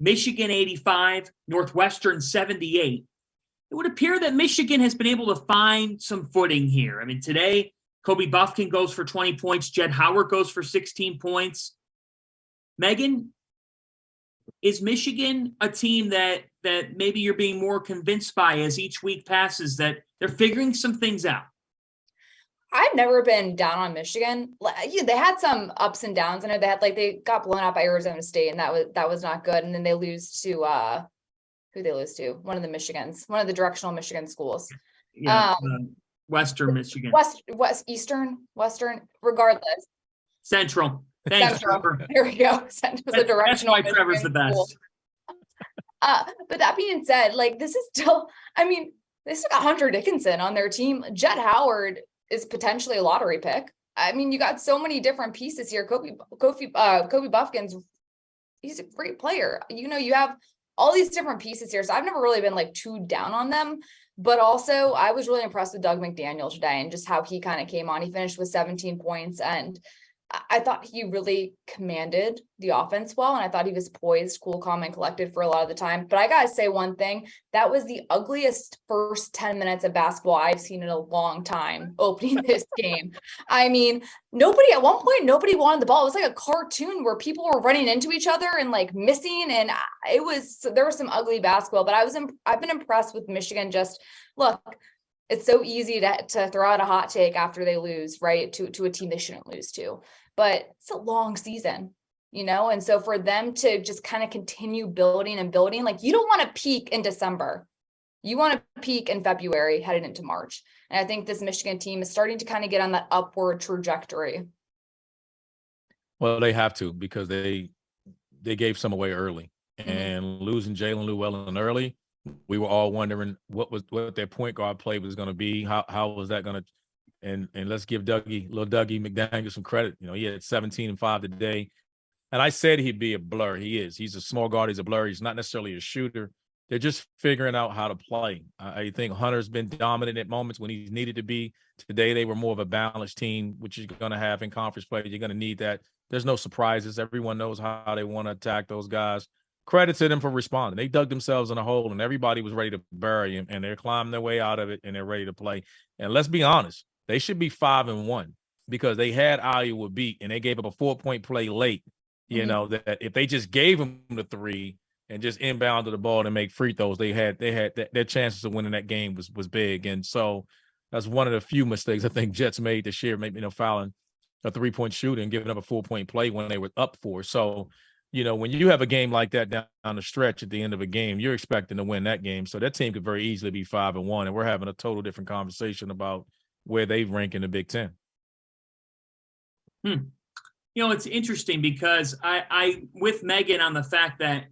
Michigan 85, Northwestern 78. It would appear that Michigan has been able to find some footing here. I mean, today, Kobe Buffkin goes for 20 points. Jed Howard goes for 16 points. Megan, is Michigan a team that maybe you're being more convinced by as each week passes that they're figuring some things out? I've never been down on Michigan. They had some ups and downs. I know they got blown out by Arizona State, and that was not good. And then they lose to who they lose to? One of the directional Michigan schools. Yeah, Western Michigan. Western, regardless. Central. Thanks, Central. Trevor. There we go. Central's a directional. That's why Trevor's the best. But that being said, this is still, they still got Hunter Dickinson on their team. Jed Howard is potentially a lottery pick. You got so many different pieces here. Kobe Buffkins, he's a great player. You have all these different pieces here. So I've never really been too down on them. But also, I was really impressed with Doug McDaniel today and just how he kind of came on. He finished with 17 points, and I thought he really commanded the offense well, and I thought he was poised, cool, calm, and collected for a lot of the time. But I got to say one thing, that was the ugliest first 10 minutes of basketball I've seen in a long time opening this game. At one point, nobody wanted the ball. It was like a cartoon where people were running into each other and missing, and there was some ugly basketball, but I've been impressed with Michigan. Just look, it's so easy to throw out a hot take after they lose, right, to a team they shouldn't lose to. But it's a long season, and so for them to just kind of continue building and building, you don't want to peak in December. You want to peak in February headed into March. And I think this Michigan team is starting to kind of get on that upward trajectory. Well, they have to, because they gave some away early. And losing Jalen Llewellyn early, we were all wondering what their point guard play was going to be. How was that going to? And let's give little Dougie McDaniel some credit. He had 17 and 5 today. And I said he'd be a blur. He is. He's a small guard. He's a blur. He's not necessarily a shooter. They're just figuring out how to play. I think Hunter's been dominant at moments when he's needed to be. Today, they were more of a balanced team, which you're going to have in conference play. You're going to need that. There's no surprises. Everyone knows how they want to attack those guys. Credit to them for responding. They dug themselves in a hole, and everybody was ready to bury him, and they're climbing their way out of it, and they're ready to play. And let's be honest, they should be 5-1 because they had Iowa beat, and they gave up a 4-point play late. That if they just gave them the 3 and just inbounded the ball to make free throws, they had their chances of winning that game was big. And so that's one of the few mistakes I think Jets made this year, maybe fouling a 3-point shooter and giving up a 4-point play when they were up 4. So when you have a game like that down the stretch at the end of a game, you're expecting to win that game. So that team could very easily be 5-1, and we're having a total different conversation about where they rank in the Big Ten. It's interesting because I with Megan on the fact that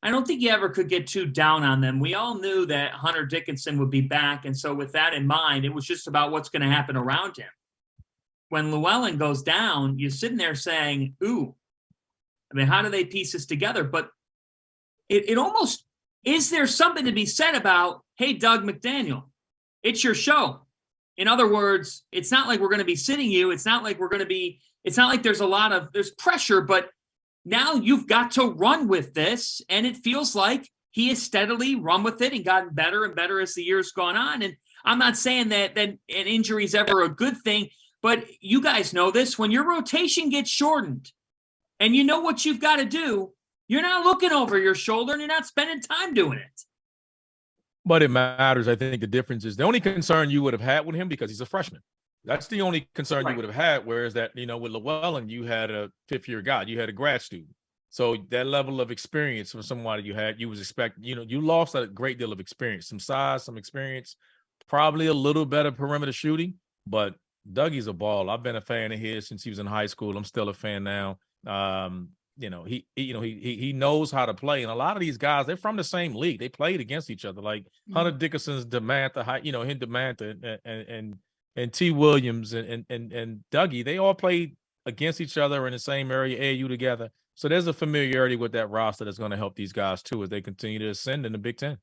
I don't think you ever could get too down on them. We all knew that Hunter Dickinson would be back, and so with that in mind, it was just about what's going to happen around him. When Llewellyn goes down, you're sitting there saying, ooh, how do they piece this together? But it almost, is there something to be said about, hey, Doug McDaniel, it's your show. In other words, it's not like we're going to be sitting you. It's not like there's pressure, but now you've got to run with this. And it feels like he has steadily run with it and gotten better and better as the year's gone on. And I'm not saying that an injury is ever a good thing, but you guys know this. When your rotation gets shortened, and you know what you've got to do, you're not looking over your shoulder and you're not spending time doing it. But it matters. I think the difference is the only concern you would have had with him because he's a freshman. That's the only concern you would have had. Whereas that, with Llewellyn, you had a 5th-year guy, you had a grad student. So that level of experience from somebody you was expecting, you lost a great deal of experience, some size, some experience, probably a little better perimeter shooting. But Dougie's a ball. I've been a fan of his since he was in high school. I'm still a fan now. He knows how to play, and a lot of these guys, they're from the same league. They played against each other, like Hunter Dickinson's Demantha, and T. Williams and Dougie. They all played against each other in the same area, AAU together. So there's a familiarity with that roster that's going to help these guys too as they continue to ascend in the Big Ten.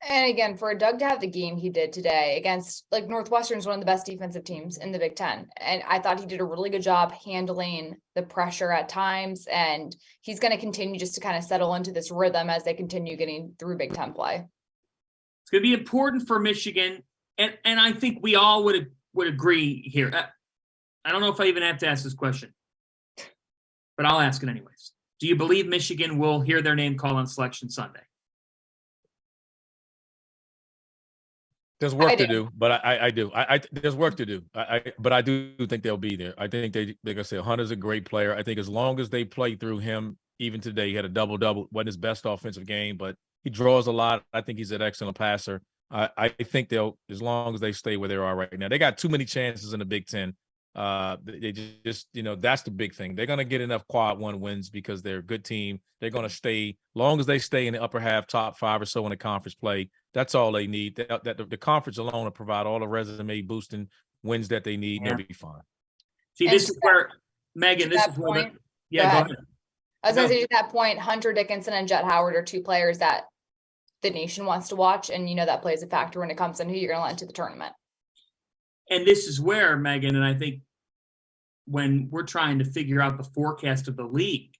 And again, for Doug to have the game he did today against like Northwestern's one of the best defensive teams in the Big Ten. And I thought he did a really good job handling the pressure at times. And he's going to continue just to kind of settle into this rhythm as they continue getting through Big Ten play. It's going to be important for Michigan. And I think we all would agree here. I don't know if I even have to ask this question, but I'll ask it anyways. Do you believe Michigan will hear their name called on Selection Sunday? There's work to do, but I do. There's work to do. But I do think they'll be there. I think they're gonna say Hunter's a great player. I think as long as they play through him, even today, he had a double-double. Wasn't his best offensive game, but he draws a lot. I think he's an excellent passer. I think they'll, as long as they stay where they are right now. They got too many chances in the Big Ten. They just, that's the big thing. They're going to get enough quad one wins because they're a good team. They're going to stay, long as they stay in the upper half, top 5 or so in the conference play. That's all they need. The conference alone will provide all the resume boosting wins that they need. Yeah. They'll be fine. See, this is where, Megan, this is where, go ahead. I was going to say, to that point, Hunter Dickinson and Jet Howard are 2 players that the nation wants to watch. And, that plays a factor when it comes to who you're going to let into the tournament. And this is where, Megan, and I think when we're trying to figure out the forecast of the league,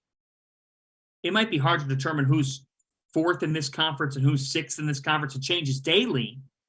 it might be hard to determine who's 4th in this conference and who's 6th in this conference. It changes daily.